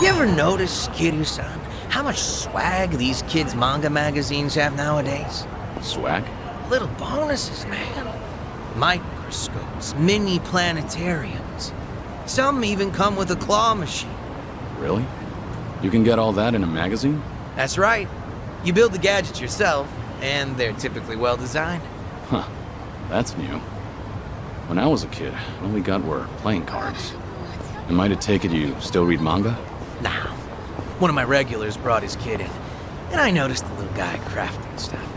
You ever notice, Kiryu-san, how much swag these kids' manga magazines have nowadays? Swag? Little bonuses, man. Microscopes, mini planetariums. Some even come with a claw machine. Really? You can get all that in a magazine? That's right. You build the gadgets yourself, and they're typically well designed. Huh. That's new. When I was a kid, all we got were playing cards. Am I to take it you still read manga? Nah. One of my regulars brought his kid in, and I noticed the little guy crafting stuff.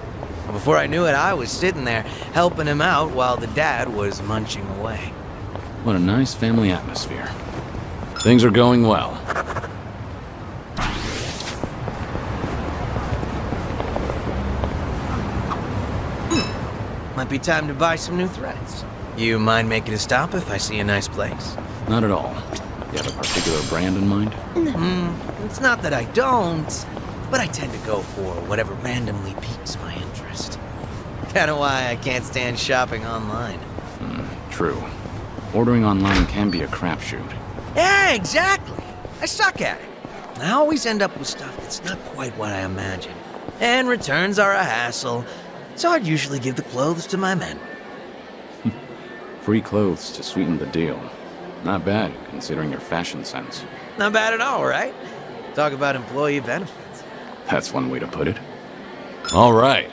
And before I knew it, I was sitting there helping him out while the dad was munching away. What a nice family atmosphere. Things are going well. Might be time to buy some new threads. You mind making a stop if I see a nice place? Not at all. You have a particular brand in mind? It's not that I don't, but I tend to go for whatever randomly piques my interest. Kinda why I can't stand shopping online. True. Ordering online can be a crapshoot. Yeah, exactly. I suck at it. I always end up with stuff that's not quite what I imagined. And returns are a hassle, so I'd usually give the clothes to my men. Free clothes to sweeten the deal. Not bad, considering your fashion sense. Not bad at all, right? Talk about employee benefits. That's one way to put it. All right.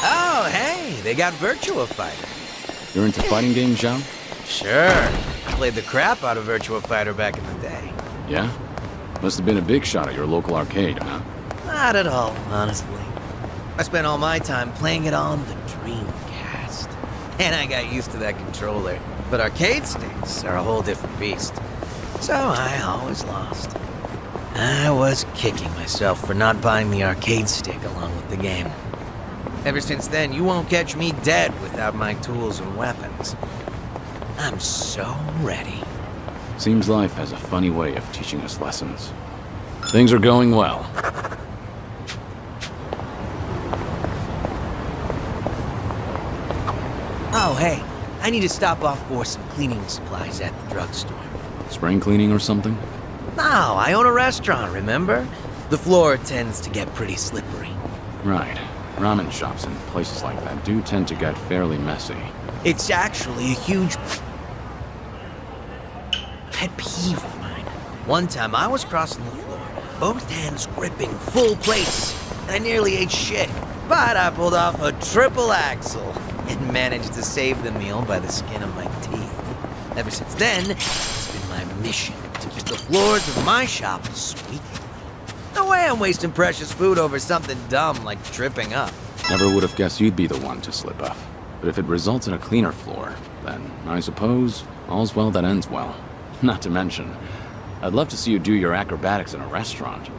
Oh, hey, they got Virtua Fighter. You're into fighting games, Zhao? Sure. Played the crap out of Virtua Fighter back in the day. Yeah? Must have been a big shot at your local arcade, huh? Not at all, honestly. I spent all my time playing it on the Dreamcast. And I got used to that controller. But arcade sticks are a whole different beast. So I always lost. I was kicking myself for not buying the arcade stick along with the game. Ever since then, you won't catch me dead without my tools and weapons. I'm so ready. Seems life has a funny way of teaching us lessons. Things are going well. Oh, hey, I need to stop off for some cleaning supplies at the drugstore. Spring cleaning or something? No, I own a restaurant, remember? The floor tends to get pretty slippery. Right. Ramen shops and places like that do tend to get fairly messy. It's actually a huge pet peeve of mine. One time I was crossing the floor, both hands gripping full plates, and I nearly ate shit. But I pulled off a triple axel and managed to save the meal by the skin of my teeth. Ever since then, it's been my mission to keep the floors of my shop squeaky. No way I'm wasting precious food over something dumb like tripping up. Never would have guessed you'd be the one to slip up. But if it results in a cleaner floor, then I suppose all's well that ends well. Not to mention, I'd love to see you do your acrobatics in a restaurant.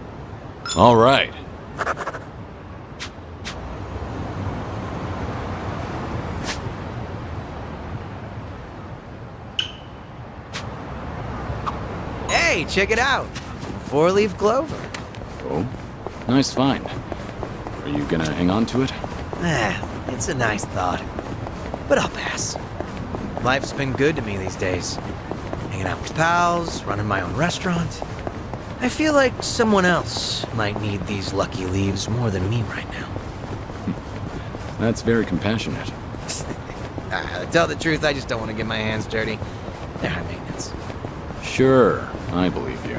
All right. Hey, check it out. Four-leaf clover. Oh, nice find. Are you gonna hang on to it? It's a nice thought. But I'll pass. Life's been good to me these days. Hanging out with pals, running my own restaurant. I feel like someone else might need these lucky leaves more than me right now. That's very compassionate. To tell the truth, I just don't want to get my hands dirty. They're high maintenance. Sure, I believe you.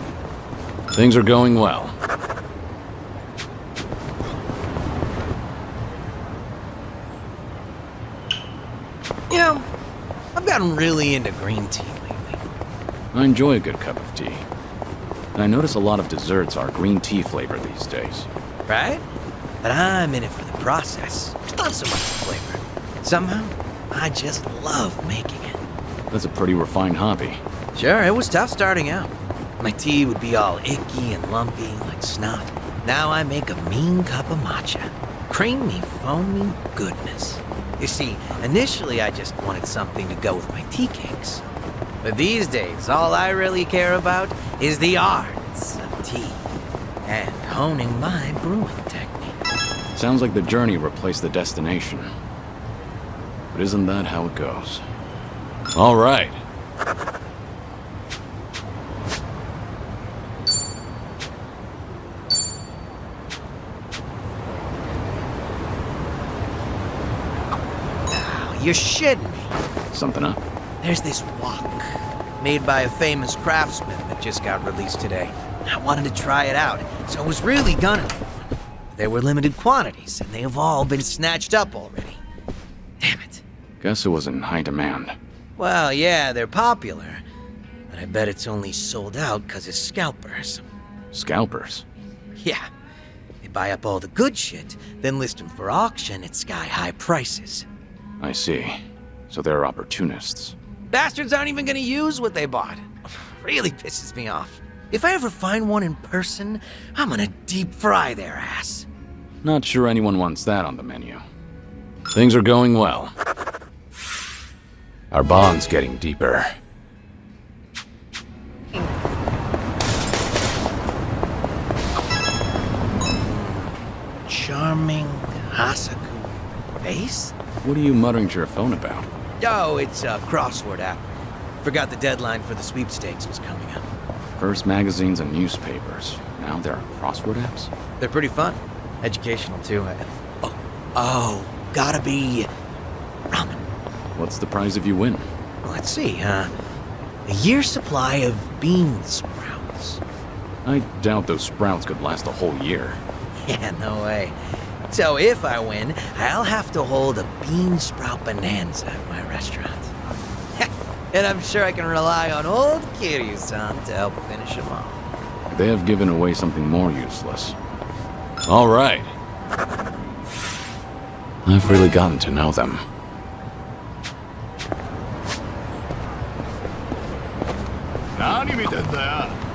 Things are going well. You know, I've gotten really into green tea lately. I enjoy a good cup of tea. And I notice a lot of desserts are green tea flavored these days. Right? But I'm in it for the process, not so much the flavor. Somehow, I just love making it. That's a pretty refined hobby. Sure, it was tough starting out. My tea would be all icky and lumpy like snot. Now I make a mean cup of matcha. Creamy, foamy goodness. You see, initially I just wanted something to go with my tea cakes. But these days, all I really care about is the arts of tea and honing my brewing technique. Sounds like the journey replaced the destination. But isn't that how it goes? All right. You're shitting me. Something up? There's this wok, made by a famous craftsman that just got released today. I wanted to try it out, so I was really gunning for one. There were limited quantities, and they have all been snatched up already. Damn it. Guess it was in high demand. Well, yeah, they're popular, but I bet it's only sold out because of scalpers. Scalpers? Yeah. They buy up all the good shit, then list them for auction at sky-high prices. I see. So they're opportunists. Bastards aren't even gonna use what they bought. Really pisses me off. If I ever find one in person, I'm gonna deep fry their ass. Not sure anyone wants that on the menu. Things are going well. Our bond's getting deeper. Charming Hasaku face? What are you muttering to your phone about? Oh, it's a crossword app. Forgot the deadline for the sweepstakes was coming up. First magazines and newspapers. Now there are crossword apps? They're pretty fun. Educational, too. Oh, gotta be ramen. What's the prize if you win? Let's see, a year's supply of bean sprouts. I doubt those sprouts could last a whole year. Yeah, no way. So if I win, I'll have to hold a bean sprout bonanza at my restaurant. And I'm sure I can rely on old Kiryu-san to help finish them off. They have given away something more useless. All right. I've really gotten to know them.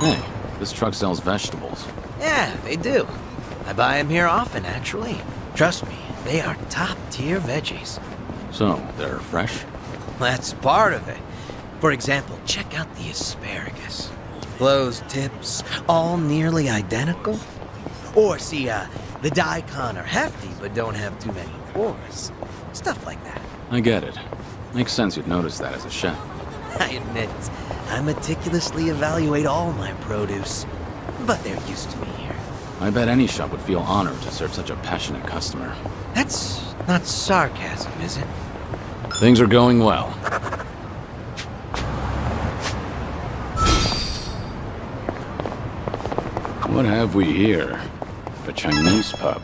Hey, this truck sells vegetables. Yeah, they do. I buy them here often, actually. Trust me, they are top-tier veggies. So, they're fresh? That's part of it. For example, check out the asparagus. Closed tips, all nearly identical. Or see, the daikon are hefty but don't have too many pores. Stuff like that. I get it. Makes sense you'd notice that as a chef. I admit, I meticulously evaluate all my produce. But they're used to me here. I bet any shop would feel honored to serve such a passionate customer. That's not sarcasm, is it? Things are going well. What have we here? A Chinese pub.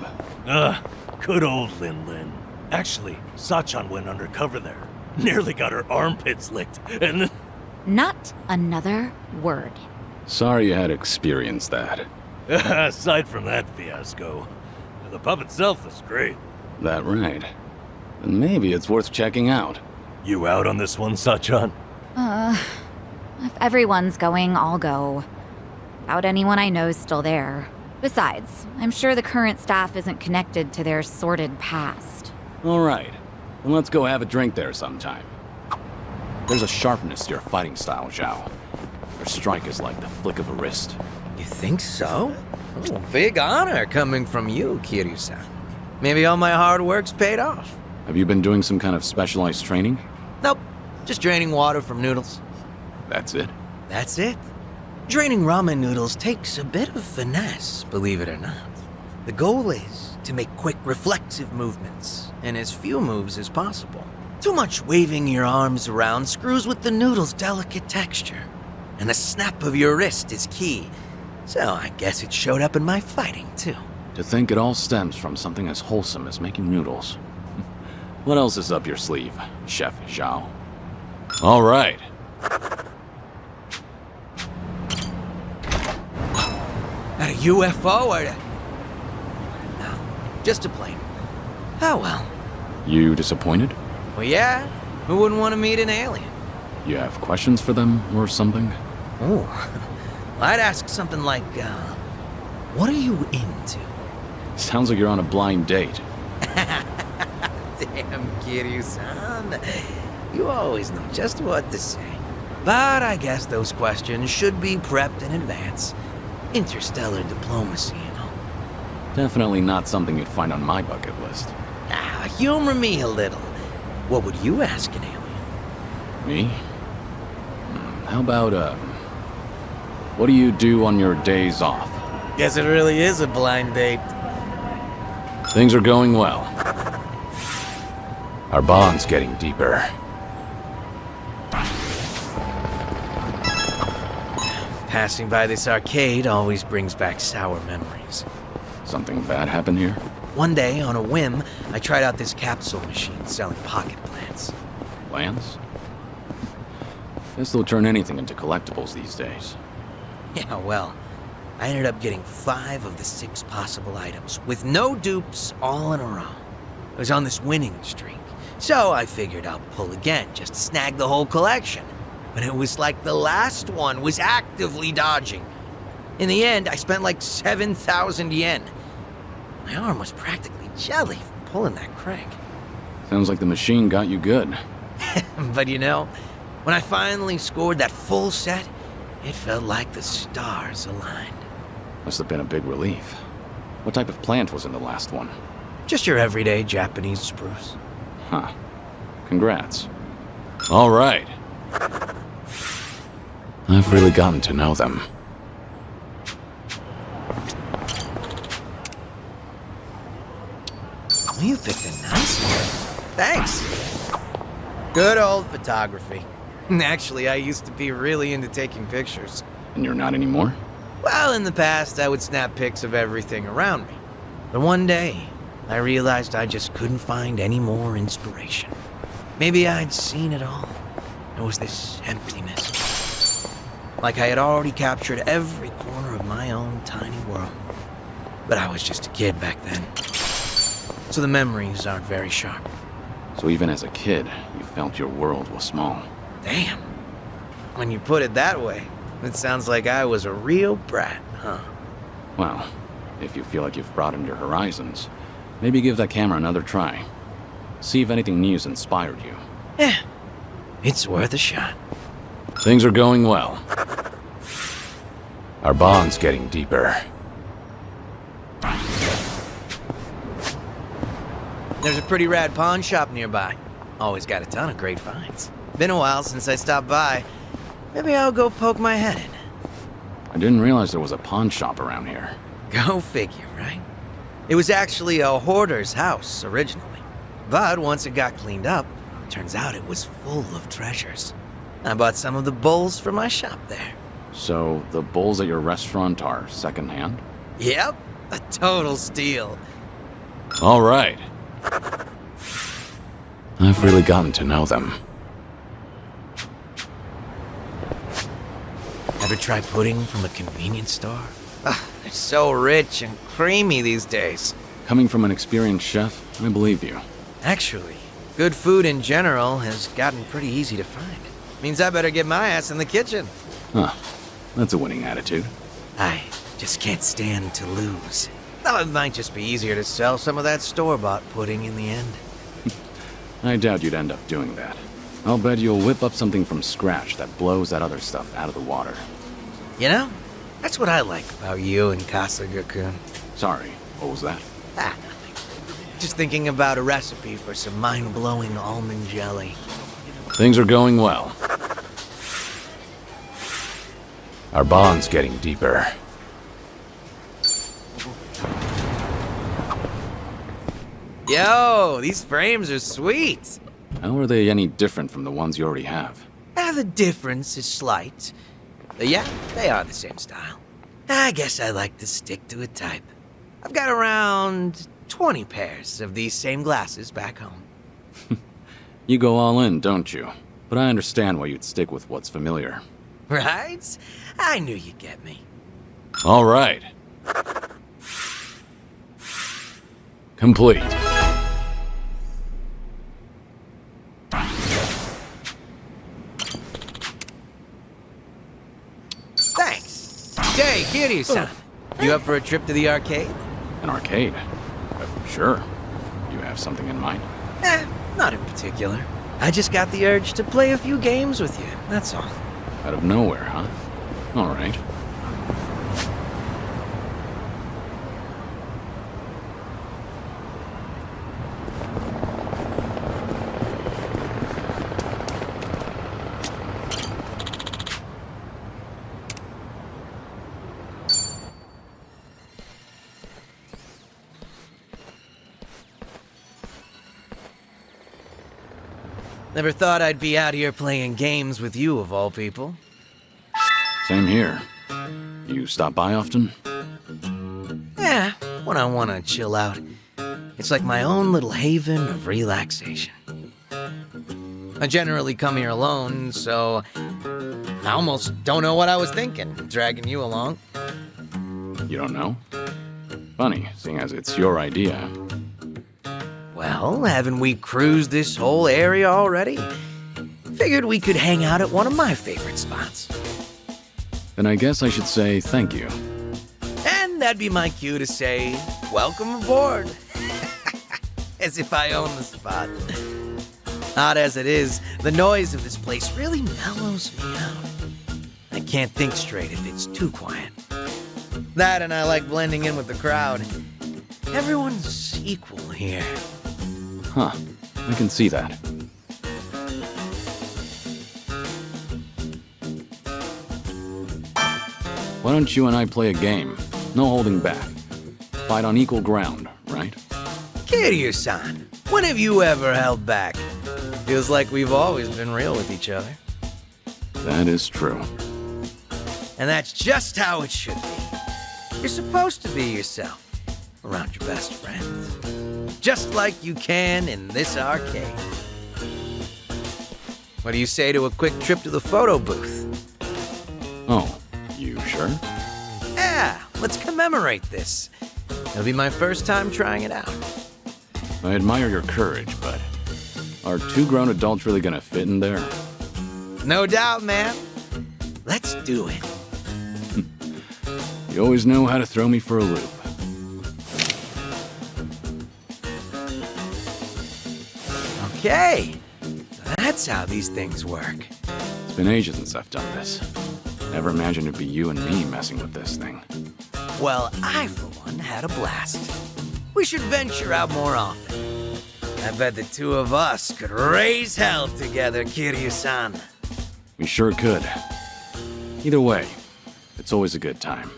Good old Lin Lin. Actually, Sachan went undercover there. Nearly got her armpits licked, and then... Not another word. Sorry you had experienced that. Aside from that fiasco, the pub itself is great. That right. Then maybe it's worth checking out. You out on this one, Sachan? If everyone's going, I'll go. Doubt anyone I know's still there. Besides, I'm sure the current staff isn't connected to their sordid past. All right. Then let's go have a drink there sometime. There's a sharpness to your fighting style, Zhao. Your strike is like the flick of a wrist. You think so? Oh, big honor coming from you, Kiryu-san. Maybe all my hard work's paid off. Have you been doing some kind of specialized training? Nope, just draining water from noodles. That's it? That's it. Draining ramen noodles takes a bit of finesse, believe it or not. The goal is to make quick reflexive movements, and as few moves as possible. Too much waving your arms around screws with the noodle's delicate texture, and the snap of your wrist is key. So I guess it showed up in my fighting, too. To think it all stems from something as wholesome as making noodles. What else is up your sleeve, Chef Zhao? All right. That a UFO or... No, just a plane. Oh well. You disappointed? Well, yeah. Who wouldn't want to meet an alien? You have questions for them or something? Oh, well, I'd ask something like, what are you into? Sounds like you're on a blind date. Damn, Kiryu-san. You always know just what to say. But I guess those questions should be prepped in advance. Interstellar diplomacy, you know. Definitely not something you'd find on my bucket list. Ah, humor me a little. What would you ask an alien? Me? How about, what do you do on your days off? Guess it really is a blind date. Things are going well. Our bond's getting deeper. Passing by this arcade always brings back sour memories. Something bad happened here? One day, on a whim, I tried out this capsule machine selling pocket plants. Plants? Guess they'll turn anything into collectibles these days. Yeah, well, I ended up getting 5 of the 6 possible items, with no dupes, all in a row. I was on this winning streak, so I figured I'll pull again, just to snag the whole collection. But it was like the last one was actively dodging me. In the end, I spent like 7,000 yen. My arm was practically jelly from pulling that crank. Sounds like the machine got you good. But you know, when I finally scored that full set, it felt like the stars aligned. Must have been a big relief. What type of plant was in the last one? Just your everyday Japanese spruce. Huh. Congrats. All right. I've really gotten to know them. Well, you picked a nice one. Thanks. Good old photography. Actually, I used to be really into taking pictures. And you're not anymore? Well, in the past, I would snap pics of everything around me. But one day, I realized I just couldn't find any more inspiration. Maybe I'd seen it all. There was this emptiness. Like I had already captured every corner of my own tiny world. But I was just a kid back then. So the memories aren't very sharp. So even as a kid, you felt your world was small. Damn. When you put it that way, it sounds like I was a real brat, huh? Well, if you feel like you've broadened your horizons, maybe give that camera another try. See if anything new's inspired you. Yeah, it's worth a shot. Things are going well. Our bond's getting deeper. There's a pretty rad pawn shop nearby. Always got a ton of great finds. Been a while since I stopped by. Maybe I'll go poke my head in. I didn't realize there was a pawn shop around here. Go figure, right? It was actually a hoarder's house originally. But once it got cleaned up, turns out it was full of treasures. I bought some of the bowls for my shop there. So, the bowls at your restaurant are secondhand? Yep, a total steal. All right. I've really gotten to know them. Ever try pudding from a convenience store? They're so rich and creamy these days. Coming from an experienced chef, I believe you. Actually, good food in general has gotten pretty easy to find. Means I better get my ass in the kitchen. Huh. That's a winning attitude. I just can't stand to lose. Though it might just be easier to sell some of that store-bought pudding in the end. I doubt you'd end up doing that. I'll bet you'll whip up something from scratch that blows that other stuff out of the water. You know, that's what I like about you and Kasuga-kun. Sorry, what was that? Nothing. Just thinking about a recipe for some mind-blowing almond jelly. Things are going well. Our bond's getting deeper. Yo, these frames are sweet. How are they any different from the ones you already have? The difference is slight. But yeah, they are the same style. I guess I like to stick to a type. I've got around 20 pairs of these same glasses back home. You go all in, don't you? But I understand why you'd stick with what's familiar. Right? I knew you'd get me. All right. Complete. Thanks. Hey, Kiryu-san. You up for a trip to the arcade? An arcade? Sure. You have something in mind? Not in particular. I just got the urge to play a few games with you, that's all. Out of nowhere, huh? All right. Never thought I'd be out here playing games with you, of all people. Same here. You stop by often? Yeah, when I want to chill out. It's like my own little haven of relaxation. I generally come here alone, so I almost don't know what I was thinking, dragging you along. You don't know? Funny, seeing as it's your idea. Well, haven't we cruised this whole area already? Figured we could hang out at one of my favorite spots. Then I guess I should say thank you. And that'd be my cue to say, welcome aboard. As if I own the spot. Odd as it is, the noise of this place really mellows me out. I can't think straight if it's too quiet. That and I like blending in with the crowd. Everyone's equal here. Huh. I can see that. Why don't you and I play a game? No holding back. Fight on equal ground, right? Kiryu-san, when have you ever held back? Feels like we've always been real with each other. That is true. And that's just how it should be. You're supposed to be yourself around your best friends. Just like you can in this arcade. What do you say to a quick trip to the photo booth? Oh, you sure? Yeah, let's commemorate this. It'll be my first time trying it out. I admire your courage, but are two grown adults really gonna fit in there? No doubt, man. Let's do it. You always know how to throw me for a loop. Okay, so that's how these things work. It's been ages since I've done this. Never imagined it'd be you and me messing with this thing. Well, I, for one, had a blast. We should venture out more often. I bet the two of us could raise hell together, Kiryu-san. We sure could. Either way, it's always a good time.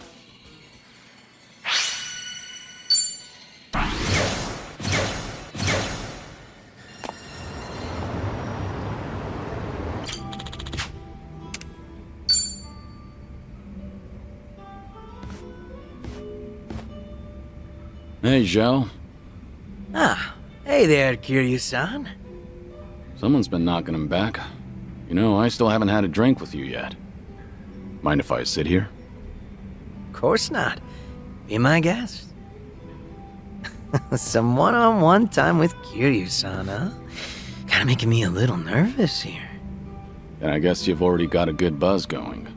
Hey, Zhao. Ah, hey there, Kiryu-san. Someone's been knocking him back. You know, I still haven't had a drink with you yet. Mind if I sit here? Of course not. Be my guest. Some one-on-one time with Kiryu-san, huh? Kinda making me a little nervous here. And I guess you've already got a good buzz going.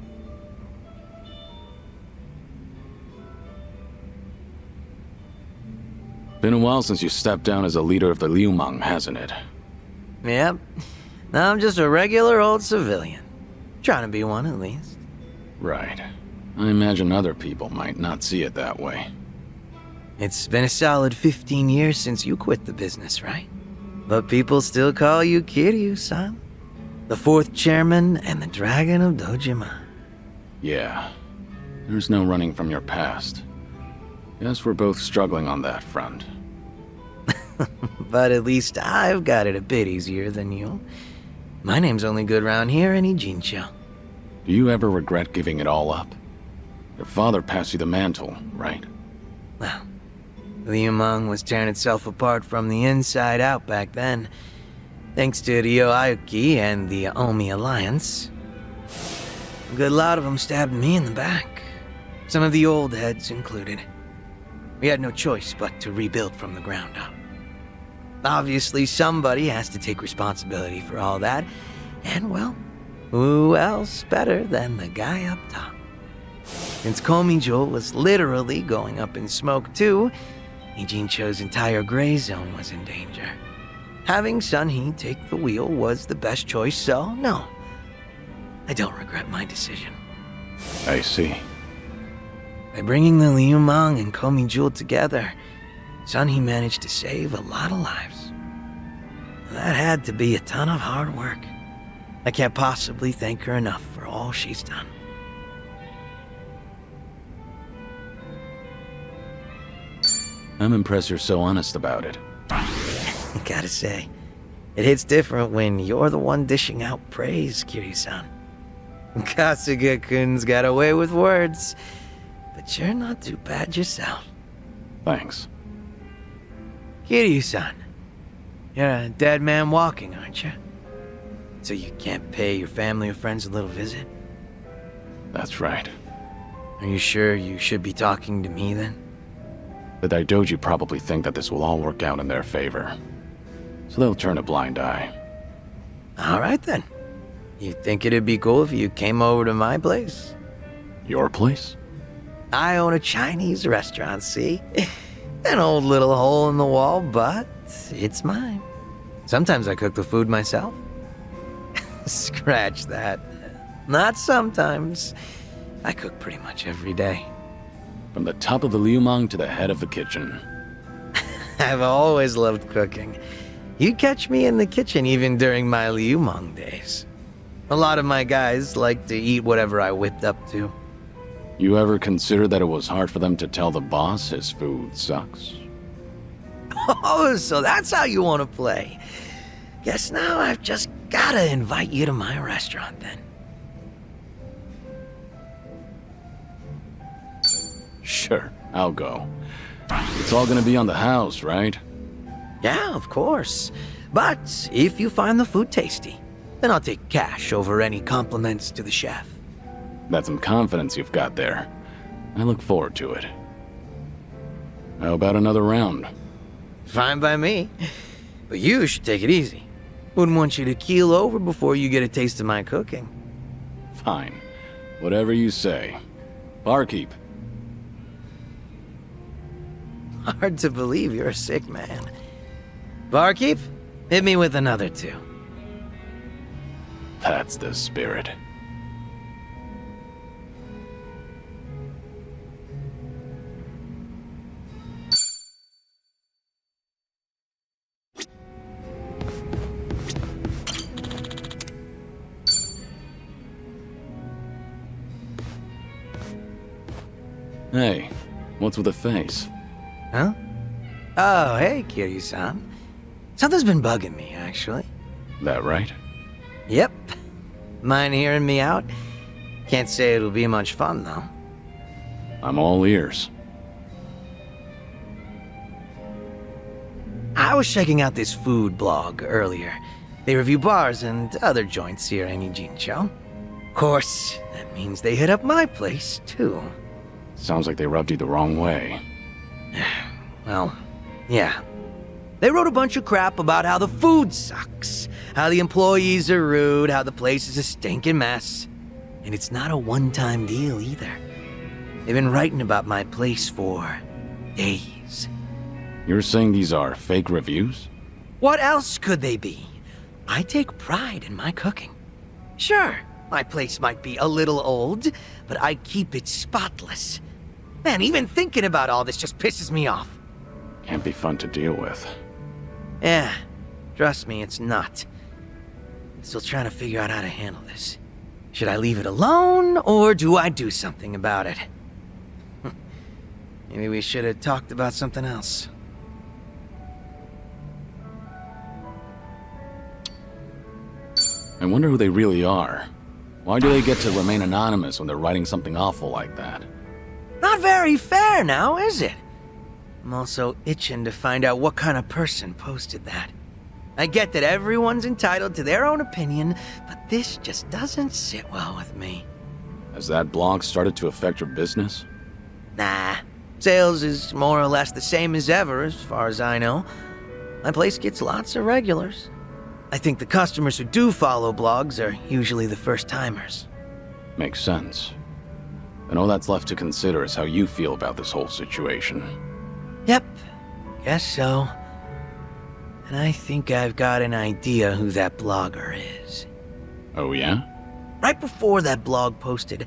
Been a while since you stepped down as a leader of the Liumang, hasn't it? Yep. Now I'm just a regular old civilian. Trying to be one, at least. Right. I imagine other people might not see it that way. It's been a solid 15 years since you quit the business, right? But people still call you Kiryu-san. The fourth chairman and the Dragon of Dojima. Yeah. There's no running from your past. Guess we're both struggling on that front. But at least I've got it a bit easier than you. My name's only good round here in Ijincho. Do you ever regret giving it all up? Your father passed you the mantle, right? Well, Liumang was tearing itself apart from the inside out back then. Thanks to Ryo Aoki and the Omi Alliance. A good lot of them stabbed me in the back. Some of the old heads included. We had no choice but to rebuild from the ground up. Obviously, somebody has to take responsibility for all that, and well, who else better than the guy up top? Since Komijo was literally going up in smoke too, Ijincho's entire gray zone was in danger. Having Sunhee take the wheel was the best choice, so no, I don't regret my decision. I see. By bringing the Liumang and Komijo together, Sunhee managed to save a lot of lives. That had to be a ton of hard work. I can't possibly thank her enough for all she's done. I'm impressed you're so honest about it. Gotta say, It hits different when you're the one dishing out praise, Kiryu-san. Kasuga-kun's got away with words, but you're not too bad yourself. Thanks. Kiryu-san, you're a dead man walking, aren't you? So you can't pay your family or friends a little visit? That's right. Are you sure you should be talking to me then? The Daidoji probably think that this will all work out in their favor. So they'll turn a blind eye. Alright then. You think it'd be cool if you came over to my place? Your place? I own a Chinese restaurant, see? An old little hole in the wall, but it's mine. Sometimes I cook the food myself. Scratch that. Not sometimes. I cook pretty much every day. From the top of the liumang to the head of the kitchen. I've always loved cooking. You'd catch me in the kitchen even during my liumang days. A lot of my guys like to eat whatever I whipped up to. You ever consider that it was hard for them to tell the boss his food sucks? Oh, so that's how you want to play. Guess now I've just gotta invite you to my restaurant then. Sure, I'll go. It's all gonna be on the house, right? Yeah, of course. But if you find the food tasty, then I'll take cash over any compliments to the chef. That's some confidence you've got there. I look forward to it. How about another round? Fine by me. But you should take it easy. Wouldn't want you to keel over before you get a taste of my cooking. Fine. Whatever you say. Barkeep. Hard to believe you're a sick man. Barkeep, hit me with another two. That's the spirit. Hey, what's with the face? Huh? Oh, hey, Kiryu-san. Something's been bugging me, actually. That right? Yep. Mind hearing me out? Can't say it'll be much fun, though. I'm all ears. I was checking out this food blog earlier. They review bars and other joints here in Ijincho. Of course, that means they hit up my place, too. Sounds like they rubbed you the wrong way. Well, yeah. They wrote a bunch of crap about how the food sucks, how the employees are rude, how the place is a stinking mess. And it's not a one-time deal either. They've been writing about my place for days. You're saying these are fake reviews? What else could they be? I take pride in my cooking. Sure, my place might be a little old, but I keep it spotless. Man, even thinking about all this just pisses me off. Can't be fun to deal with. Yeah, trust me, it's not. I'm still trying to figure out how to handle this. Should I leave it alone, or do I do something about it? Maybe we should have talked about something else. I wonder who they really are. Why do they get to remain anonymous when they're writing something awful like that? Not very fair now, is it? I'm also itching to find out what kind of person posted that. I get that everyone's entitled to their own opinion, but this just doesn't sit well with me. Has that blog started to affect your business? Nah, sales is more or less the same as ever, as far as I know. My place gets lots of regulars. I think the customers who do follow blogs are usually the first-timers. Makes sense. And all that's left to consider is how you feel about this whole situation. Yep, guess so. And I think I've got an idea who that blogger is. Oh yeah? Right before that blog posted,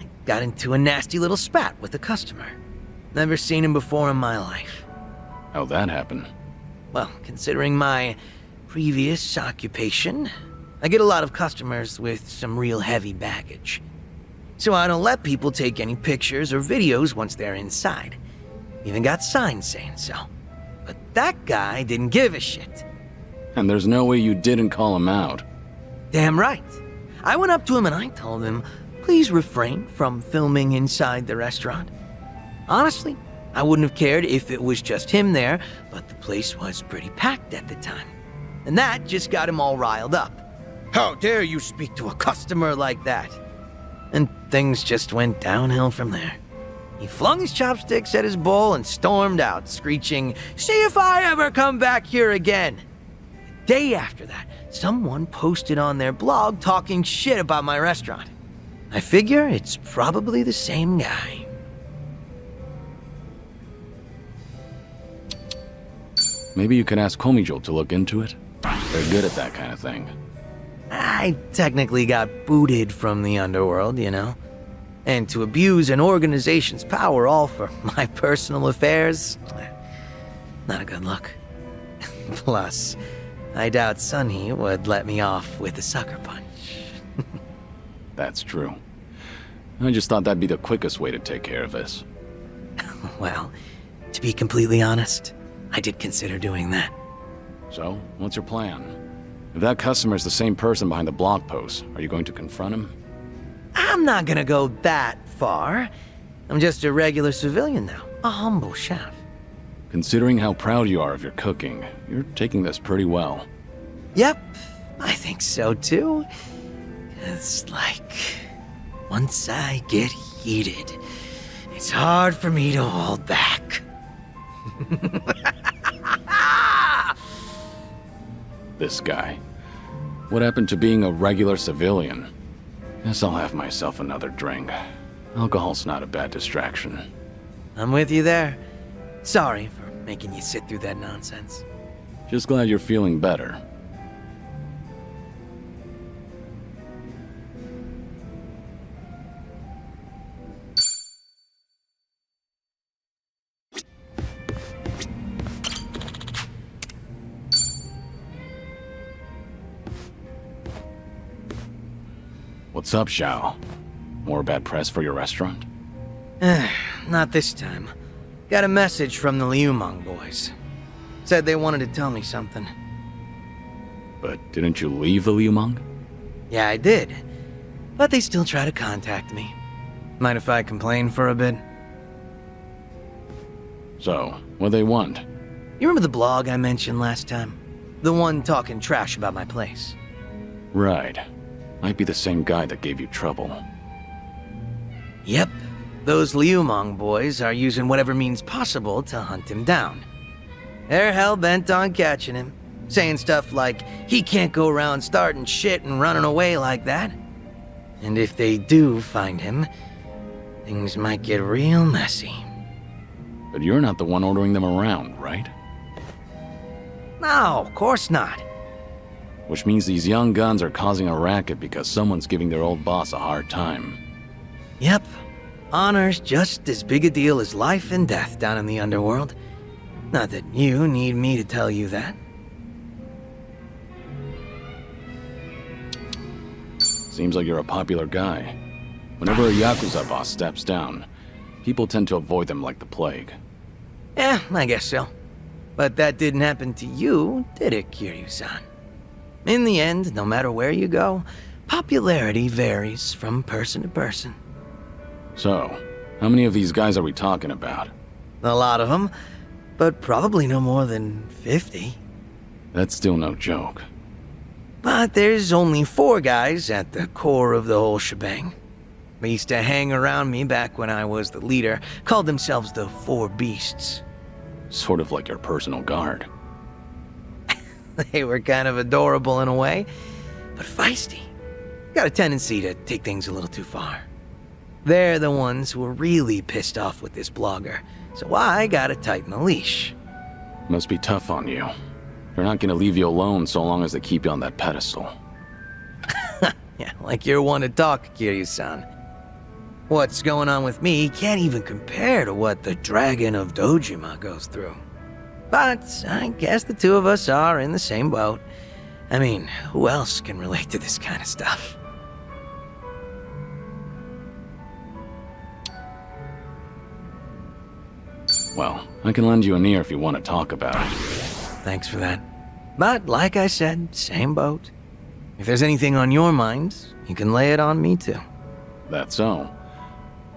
I got into a nasty little spat with a customer. Never seen him before in my life. How'd that happen? Well, considering my previous occupation, I get a lot of customers with some real heavy baggage. So I don't let people take any pictures or videos once they're inside. Even got signs saying so. But that guy didn't give a shit. And there's no way you didn't call him out. Damn right. I went up to him and I told him, please refrain from filming inside the restaurant. Honestly, I wouldn't have cared if it was just him there, but the place was pretty packed at the time. And that just got him all riled up. How dare you speak to a customer like that? And things just went downhill from there. He flung his chopsticks at his bowl and stormed out, screeching, "See if I ever come back here again!" The day after that, someone posted on their blog talking shit about my restaurant. I figure it's probably the same guy. Maybe you could ask Komijo to look into it. They're good at that kind of thing. I technically got booted from the underworld, you know? And to abuse an organization's power all for my personal affairs? Not a good look. Plus, I doubt Sunny would let me off with a sucker punch. That's true. I just thought that'd be the quickest way to take care of this. Well, to be completely honest, I did consider doing that. So, what's your plan? If that customer is the same person behind the blog post, are you going to confront him? I'm not gonna go that far. I'm just a regular civilian now, a humble chef. Considering how proud you are of your cooking, you're taking this pretty well. Yep, I think so too. It's like, once I get heated, it's hard for me to hold back. This guy. What happened to being a regular civilian? Guess I'll have myself another drink. Alcohol's not a bad distraction. I'm with you there. Sorry for making you sit through that nonsense. Just glad you're feeling better. What's up, Zhao? More bad press for your restaurant? Not this time. Got a message from the Liumang boys. Said they wanted to tell me something. But didn't you leave the Liumang? Yeah, I did. But they still try to contact me. Mind if I complain for a bit? So, what they want? You remember the blog I mentioned last time? The one talking trash about my place. Right. Might be the same guy that gave you trouble. Yep. Those Liumang boys are using whatever means possible to hunt him down. They're hell-bent on catching him, saying stuff like, he can't go around starting shit and running away like that. And if they do find him, things might get real messy. But you're not the one ordering them around, right? No, of course not. Which means these young guns are causing a racket because someone's giving their old boss a hard time. Yep. Honor's just as big a deal as life and death down in the underworld. Not that you need me to tell you that. Seems like you're a popular guy. Whenever a Yakuza boss steps down, people tend to avoid them like the plague. Yeah, I guess so. But that didn't happen to you, did it, Kiryu-san? In the end, no matter where you go, popularity varies from person to person. So, how many of these guys are we talking about? A lot of them, but probably no more than 50. That's still no joke. But there's only 4 guys at the core of the whole shebang. They used to hang around me back when I was the leader, called themselves the 4 Beasts. Sort of like your personal guard. They were kind of adorable in a way, but feisty. Got a tendency to take things a little too far. They're the ones who were really pissed off with this blogger, so I gotta tighten the leash. Must be tough on you. They're not gonna leave you alone so long as they keep you on that pedestal. Yeah, like you're one to talk, Kiryu-san. What's going on with me can't even compare to what the Dragon of Dojima goes through. But I guess the two of us are in the same boat. I mean, who else can relate to this kind of stuff? Well, I can lend you an ear if you want to talk about it. Thanks for that. But like I said, same boat. If there's anything on your mind, you can lay it on me too. That's so.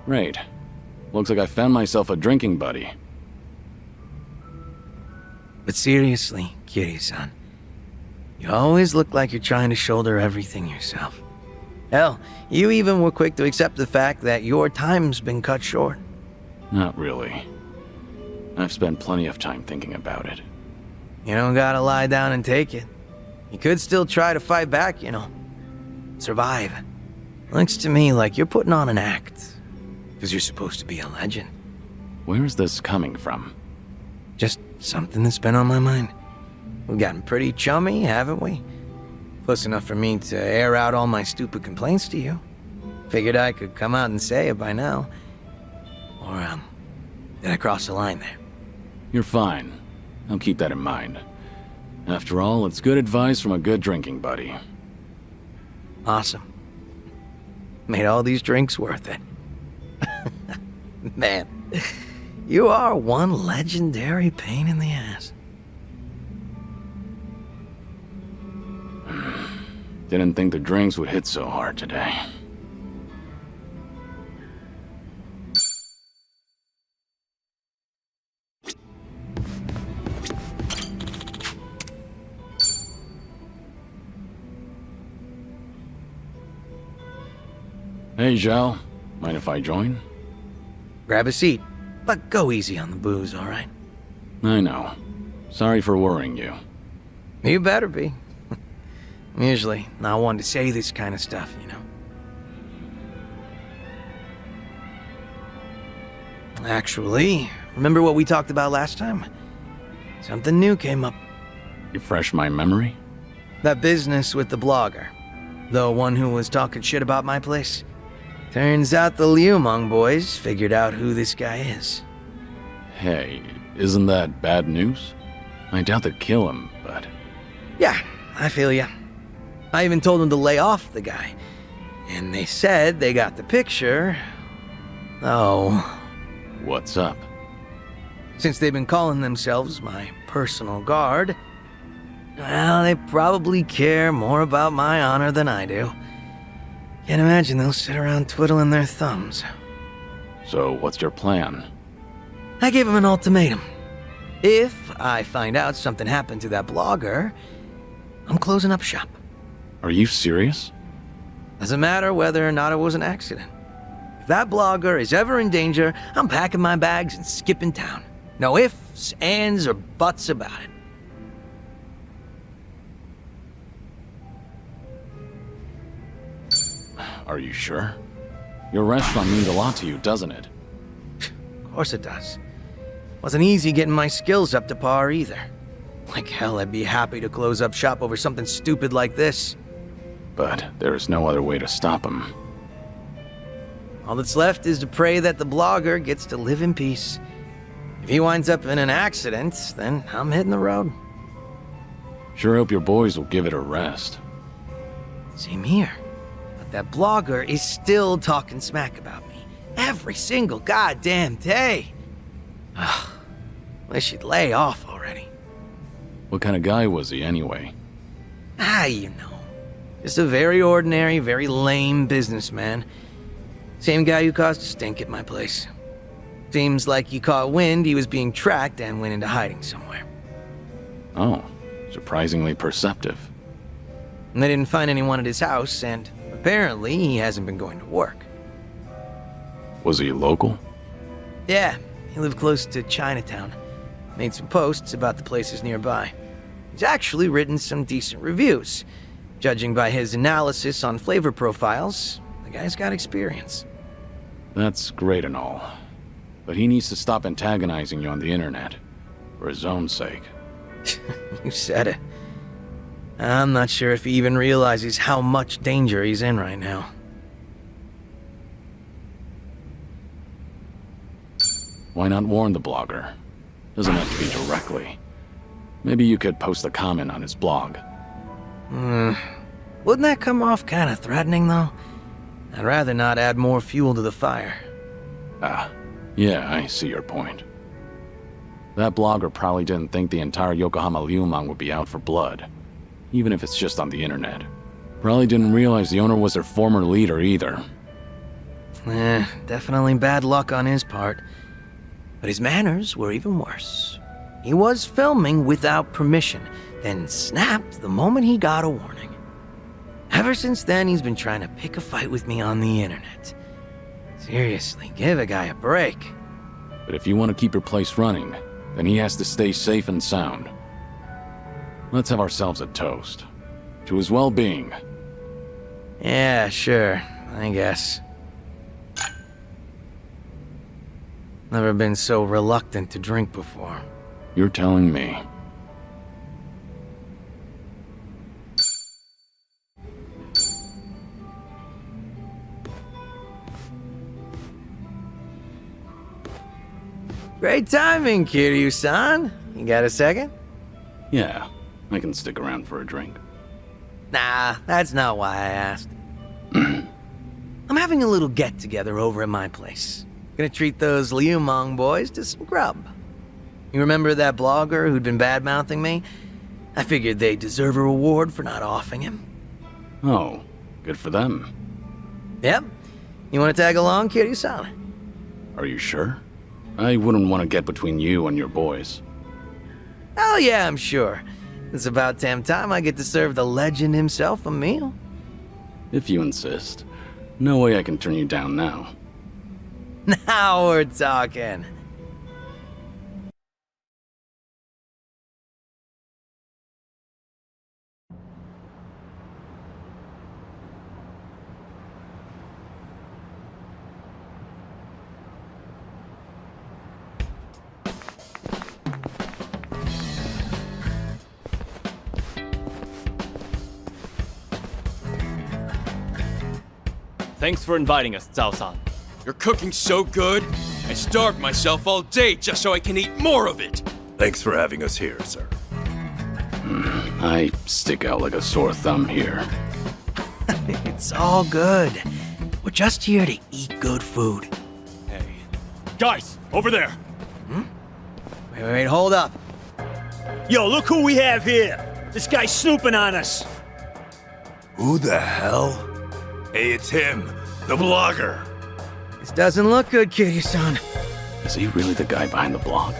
Great. Looks like I found myself a drinking buddy. But seriously, Kiryu-san, you always look like you're trying to shoulder everything yourself. Hell, you even were quick to accept the fact that your time's been cut short. Not really. I've spent plenty of time thinking about it. You don't gotta lie down and take it. You could still try to fight back, you know. Survive. Looks to me like you're putting on an act. Because you're supposed to be a legend. Where is this coming from? Just something that's been on my mind. We've gotten pretty chummy, haven't we? Close enough for me to air out all my stupid complaints to you. Figured I could come out and say it by now. Or, did I cross the line there? You're fine. I'll keep that in mind. After all, it's good advice from a good drinking buddy. Awesome. Made all these drinks worth it. Man, you are one legendary pain in the ass. Didn't think the drinks would hit so hard today. Hey, Zhao. Mind if I join? Grab a seat, but go easy on the booze, all right? I know. Sorry for worrying you. You better be. I'm usually not one to say this kind of stuff, you know. Actually, remember what we talked about last time? Something new came up. Refresh my memory? That business with the blogger. The one who was talking shit about my place. Turns out the Liumeng boys figured out who this guy is. Hey, isn't that bad news? I doubt they'd kill him, but... Yeah, I feel ya. I even told them to lay off the guy. And they said they got the picture. Oh. What's up? Since they've been calling themselves my personal guard, well, they probably care more about my honor than I do. Can't imagine they'll sit around twiddling their thumbs. So, what's your plan? I gave them an ultimatum. If I find out something happened to that blogger, I'm closing up shop. Are you serious? Doesn't matter whether or not it was an accident. If that blogger is ever in danger, I'm packing my bags and skipping town. No ifs, ands, or buts about it. Are you sure? Your restaurant means a lot to you, doesn't it? Of course it does. Wasn't easy getting my skills up to par either. Like hell, I'd be happy to close up shop over something stupid like this. But there is no other way to stop him. All that's left is to pray that the blogger gets to live in peace. If he winds up in an accident, then I'm hitting the road. Sure hope your boys will give it a rest. Same here. But that blogger is still talking smack about me. Every single goddamn day. Ugh. Wish he'd lay off already. What kind of guy was he, anyway? You know. Just a very ordinary, very lame businessman. Same guy who caused a stink at my place. Seems like he caught wind he was being tracked and went into hiding somewhere. Oh, surprisingly perceptive. And they didn't find anyone at his house, and apparently he hasn't been going to work. Was he local? Yeah, he lived close to Chinatown. Made some posts about the places nearby. He's actually written some decent reviews. Judging by his analysis on flavor profiles, the guy's got experience. That's great and all. But he needs to stop antagonizing you on the internet. For his own sake. You said it. I'm not sure if he even realizes how much danger he's in right now. Why not warn the blogger? Doesn't have to be directly. Maybe you could post a comment on his blog. Wouldn't that come off kind of threatening, though? I'd rather not add more fuel to the fire. Ah, yeah, I see your point. That blogger probably didn't think the entire Yokohama Ryumang would be out for blood, even if it's just on the internet. Probably didn't realize the owner was their former leader either. Definitely bad luck on his part. But his manners were even worse. He was filming without permission, then snapped the moment he got a warning. Ever since then, he's been trying to pick a fight with me on the internet. Seriously, give a guy a break. But if you want to keep your place running, then he has to stay safe and sound. Let's have ourselves a toast. To his well-being. Yeah, sure, I guess. Never been so reluctant to drink before. You're telling me. Great timing, Kiryu-san. You got a second? Yeah, I can stick around for a drink. Nah, that's not why I asked. I'm having a little get-together over at my place. Gonna treat those Ryumang boys to some grub. You remember that blogger who'd been bad-mouthing me? I figured they deserve a reward for not offing him. Oh, good for them. Yep. You wanna tag along, Kiryu-san? Are you sure? I wouldn't want to get between you and your boys. Oh yeah, I'm sure. It's about damn time I get to serve the legend himself a meal. If you insist. No way I can turn you down now. Now we're talking. Thanks for inviting us, Zhao-san. You're cooking so good, I starved myself all day just so I can eat more of it. Thanks for having us here, sir. I stick out like a sore thumb here. It's all good. We're just here to eat good food. Hey. Guys, over there! Wait, hold up. Yo, look who we have here! This guy's snooping on us! Who the hell? Hey, it's him, the blogger. This doesn't look good, Kiryu-san. Is he really the guy behind the blog?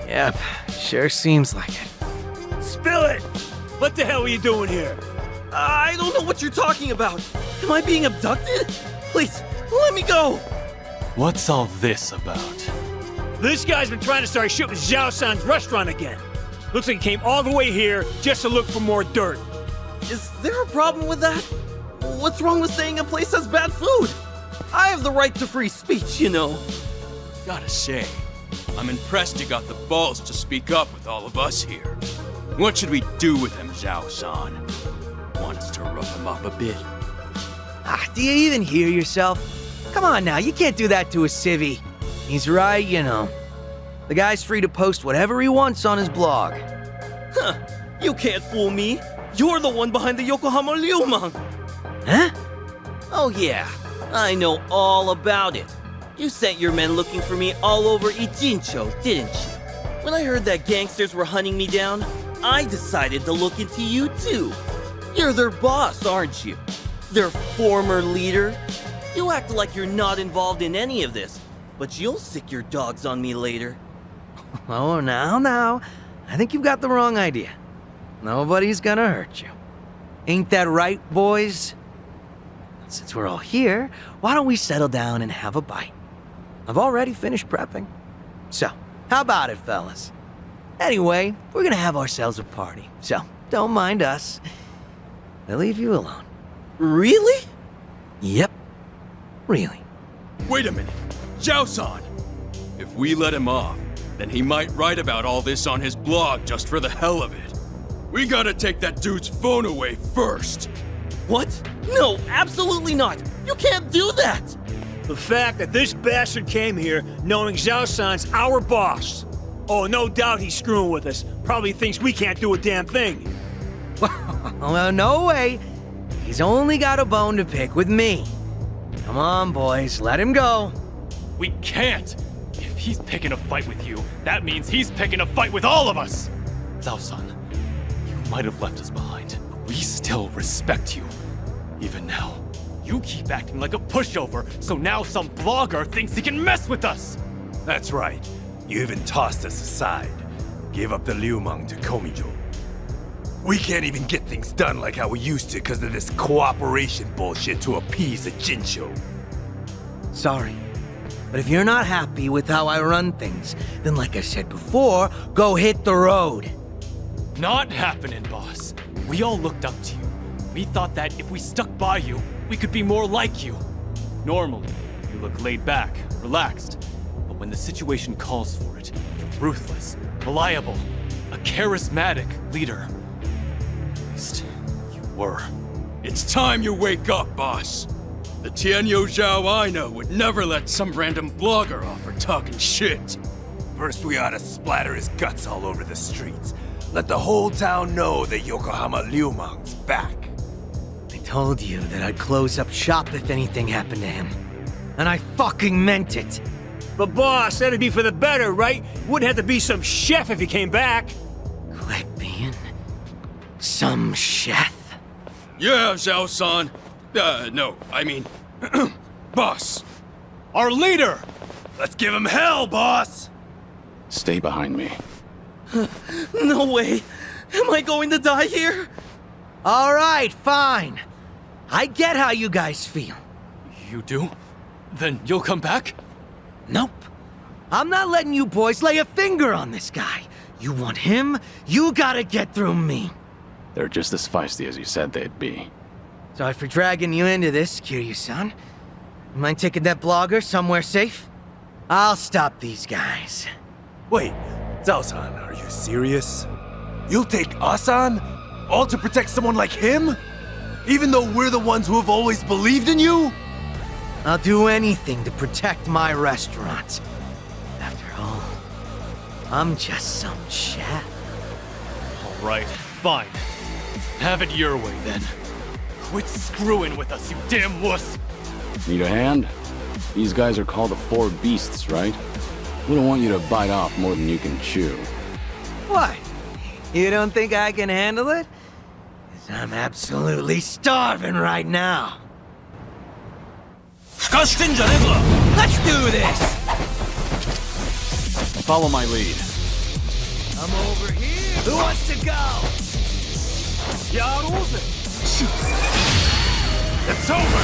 Yep, sure seems like it. Spill it! What the hell are you doing here? I don't know what you're talking about. Am I being abducted? Please, let me go. What's all this about? This guy's been trying to start shooting Zhao-san's restaurant again. Looks like he came all the way here just to look for more dirt. Is there a problem with that? What's wrong with saying a place has bad food? I have the right to free speech, you know. Gotta say, I'm impressed you got the balls to speak up with all of us here. What should we do with him, Zhao-san? Want us to rough him up a bit? Do you even hear yourself? Come on now, you can't do that to a civvy. He's right, you know. The guy's free to post whatever he wants on his blog. Huh, you can't fool me. You're the one behind the Yokohama Ryumang. Huh? Oh yeah, I know all about it. You sent your men looking for me all over Ijincho, didn't you? When I heard that gangsters were hunting me down, I decided to look into you too. You're their boss, aren't you? Their former leader? You act like you're not involved in any of this, but you'll sick your dogs on me later. Oh, now. I think you've got the wrong idea. Nobody's gonna hurt you. Ain't that right, boys? Since we're all here, why don't we settle down and have a bite? I've already finished prepping. So, how about it, fellas? Anyway, we're gonna have ourselves a party, so don't mind us. I'll leave you alone. Really? Yep, really. Wait a minute. Zhao-san! If we let him off, then he might write about all this on his blog just for the hell of it. We gotta take that dude's phone away first. What? No, absolutely not. You can't do that. The fact that this bastard came here knowing Zhao-san's our boss. Oh, no doubt he's screwing with us. Probably thinks we can't do a damn thing. Well, no way. He's only got a bone to pick with me. Come on, boys, let him go. We can't. If he's picking a fight with you, that means he's picking a fight with all of us! Zhao-san, you might have left us behind, but we still respect you. Even now, you keep acting like a pushover, so now some blogger thinks he can mess with us! That's right. You even tossed us aside. Gave up the Liumang to Komijo. We can't even get things done like how we used to because of this cooperation bullshit to appease the Jinsho. Sorry. But if you're not happy with how I run things, then like I said before, go hit the road. Not happening, boss. We all looked up to you. We thought that if we stuck by you, we could be more like you. Normally, you look laid back, relaxed. But when the situation calls for it, you're ruthless, reliable, a charismatic leader. At least, you were. It's time you wake up, boss. The Tianyo Zhao I know would never let some random blogger off for talking shit. First, we ought to splatter his guts all over the streets. Let the whole town know that Yokohama Liumang's back. I told you that I'd close up shop if anything happened to him. And I fucking meant it. But boss, that'd be for the better, right? Wouldn't have to be some chef if he came back. Quit being some chef. Yeah, Zhao-san. No, I mean, boss. Our leader! Let's give him hell, boss! Stay behind me. No way! Am I going to die here? All right, fine. I get how you guys feel. You do? Then you'll come back? Nope. I'm not letting you boys lay a finger on this guy. You want him, you gotta get through me. They're just as feisty as you said they'd be. Sorry for dragging you into this, Kiryu-san. You mind taking that blogger somewhere safe? I'll stop these guys. Wait, Zhao-san, are you serious? You'll take us on? All to protect someone like him? Even though we're the ones who have always believed in you? I'll do anything to protect my restaurant. After all, I'm just some chef. All right, fine. Have it your way, then. Quit screwing with us, you damn wuss! Need a hand? These guys are called the Four Beasts, right? We don't want you to bite off more than you can chew. What? You don't think I can handle it? 'Cause I'm absolutely starving right now. Let's do this! Follow my lead. I'm over here. Who wants to go? It's over!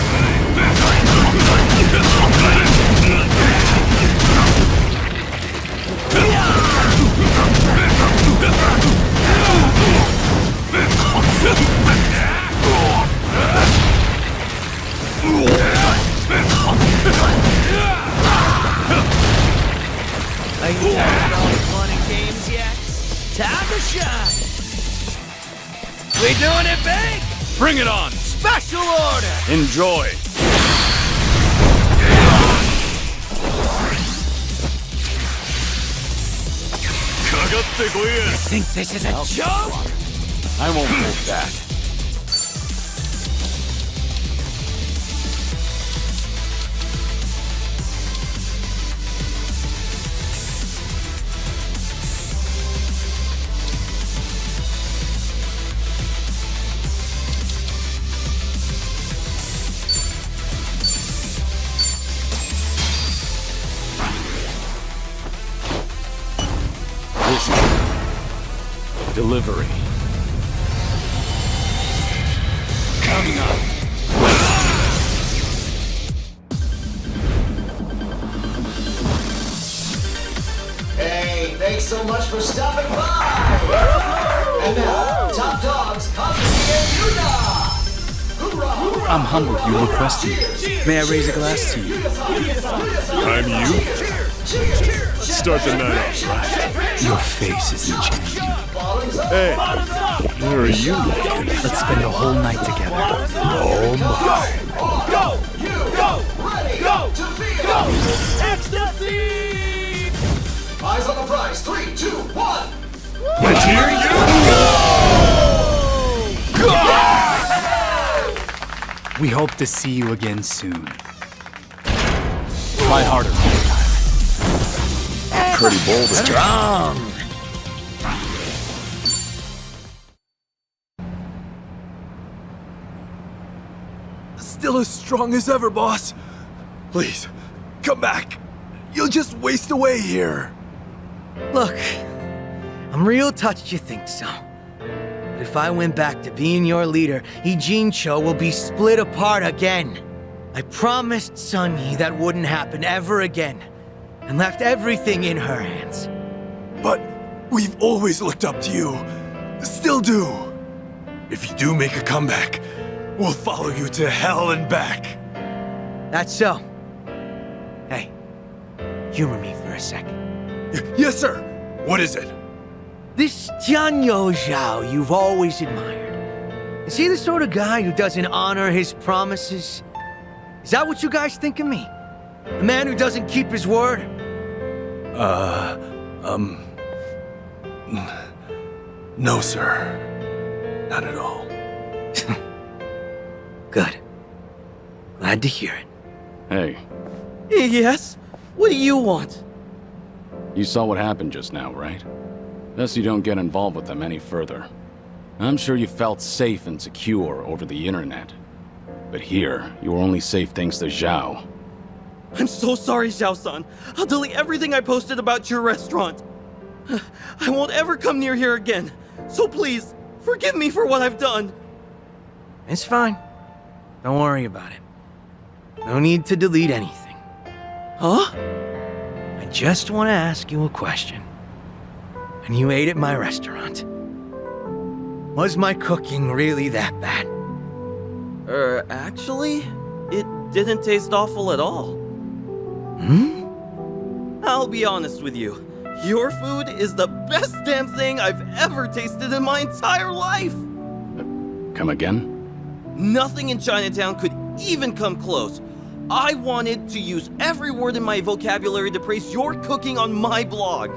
Are you tired of all the fun and games yet? Time to shine! We doing it big? Bring it on! Special order! Enjoy! Think this is a joke? I won't hold back. Delivery. Coming up. Hey, thanks so much for stopping by! And now, top dogs, Kazuki and Yuna! Hoorah! I'm humbled you requested it. May I raise a glass to you? I'm you? Let's start the night off right. Your face is enchanting. Hey, where are you? Let's spend the whole night together. Oh my. Go! You go! Ready! Go! To feel! Ecstasy! Eyes on the prize. 3, 2, 1! Let's hear you! We hope to see you again soon. Try harder next time. pretty bold. Strong! Still as strong as ever, boss. Please, come back. You'll just waste away here. Look, I'm real touched you think so. But if I went back to being your leader, Ijincho will be split apart again. I promised Sun Yi that wouldn't happen ever again, and left everything in her hands. But we've always looked up to you. Still do. If you do make a comeback, we'll follow you to hell and back. That's so. Hey, humor me for a second. Yes, sir. What is it? This Tianyo Zhao you've always admired. Is he the sort of guy who doesn't honor his promises? Is that what you guys think of me? A man who doesn't keep his word? No, sir. Not at all. Good. Glad to hear it. Hey, Yes? What do you want? you saw what happened just now, right? Thus you don't get involved with them any further. I'm sure you felt safe and secure over the internet. But here, you are only safe thanks to Zhao. I'm so sorry, Zhao-san. I'll delete everything I posted about your restaurant. I won't ever come near here again. So please, forgive me for what I've done. It's fine. Don't worry about it. No need to delete anything. Huh? I just want to ask you a question. When you ate at my restaurant, was my cooking really that bad? Actually, it didn't taste awful at all. I'll be honest with you. Your food is the best damn thing I've ever tasted in my entire life. Come again? Nothing in Chinatown could even come close. I wanted to use every word in my vocabulary to praise your cooking on my blog.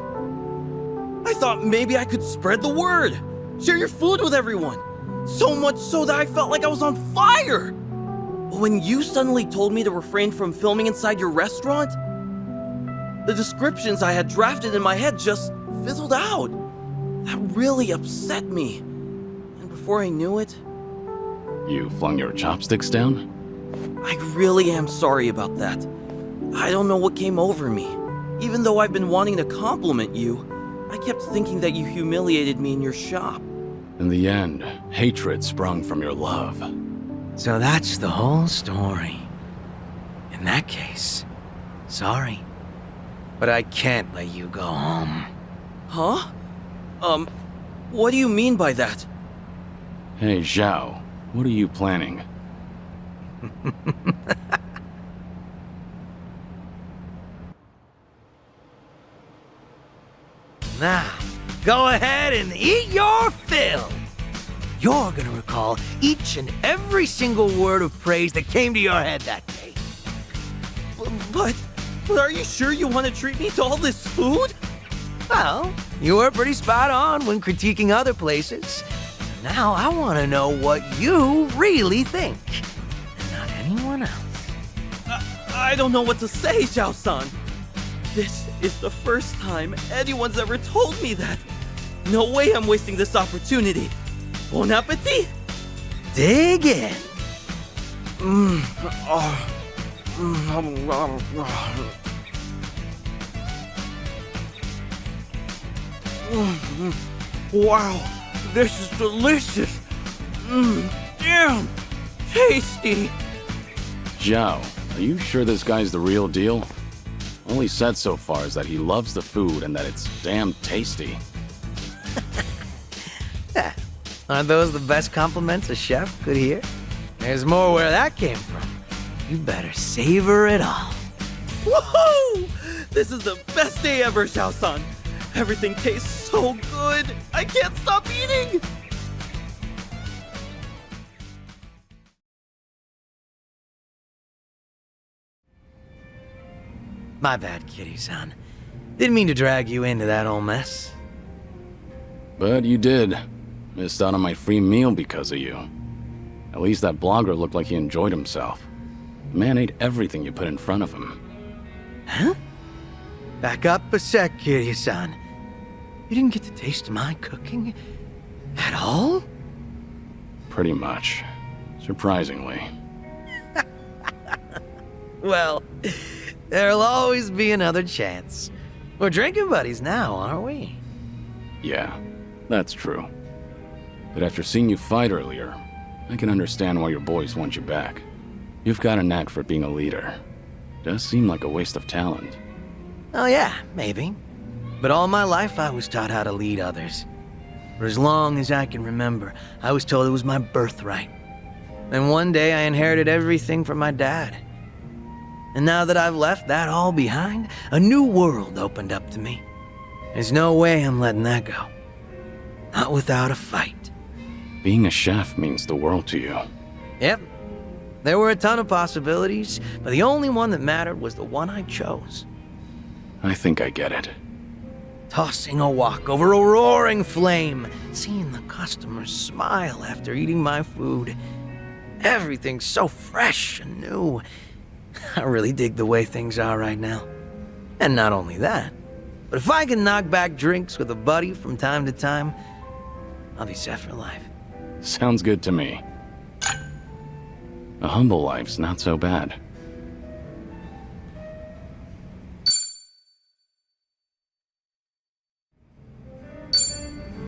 I thought maybe I could spread the word, share your food with everyone. So much so that I felt like I was on fire. But when you suddenly told me to refrain from filming inside your restaurant, the descriptions I had drafted in my head just fizzled out. That really upset me. And before I knew it, You flung your chopsticks down? I really am sorry about that. I don't know what came over me. Even though I've been wanting to compliment you, I kept thinking that you humiliated me in your shop. In the end, hatred sprung from your love. So that's the whole story. In that case, sorry. But I can't let you go home. Huh? What do you mean by that? Hey, Zhao, what are you planning? Now, go ahead and eat your fill. You're gonna recall each and every single word of praise that came to your head that day. But are you sure you want to treat me to all this food? Well, you were pretty spot on when critiquing other places. Now I want to know what you really think, and not anyone else. I don't know what to say, Zhao-san. This is the first time anyone's ever told me that. No way I'm wasting this opportunity. Bon appetit! Dig in. Wow, this is delicious. Damn, tasty. Zhao, are you sure this guy's the real deal? All he said so far is that he loves the food and that it's damn tasty. Aren't those the best compliments a chef could hear? There's more where that came from. You better savor it all. Woohoo! This is the best day ever, Zhao-san. Everything tastes so good. I can't stop eating. My bad, Kitty-san. Didn't mean to drag you into that whole mess. But you did. Missed out on my free meal because of you. At least that blogger looked like he enjoyed himself. The man ate everything you put in front of him. Huh? Back up a sec, Kiryu-san. You didn't get to taste my cooking? At all? Pretty much. Surprisingly. Well, there'll always be another chance. We're drinking buddies now, aren't we? Yeah, that's true. But after seeing you fight earlier, I can understand why your boys want you back. You've got a knack for being a leader. Does seem like a waste of talent. Oh yeah, maybe. But all my life I was taught how to lead others. For as long as I can remember, I was told it was my birthright. And one day I inherited everything from my dad. And now that I've left that all behind, a new world opened up to me. There's no way I'm letting that go. Not without a fight. Being a chef means the world to you. Yep. There were a ton of possibilities, but the only one that mattered was the one I chose. I think I get it. Tossing a wok over a roaring flame, seeing the customers smile after eating my food. Everything's so fresh and new. I really dig the way things are right now. And not only that, but if I can knock back drinks with a buddy from time to time, I'll be set for life. Sounds good to me. A humble life's not so bad.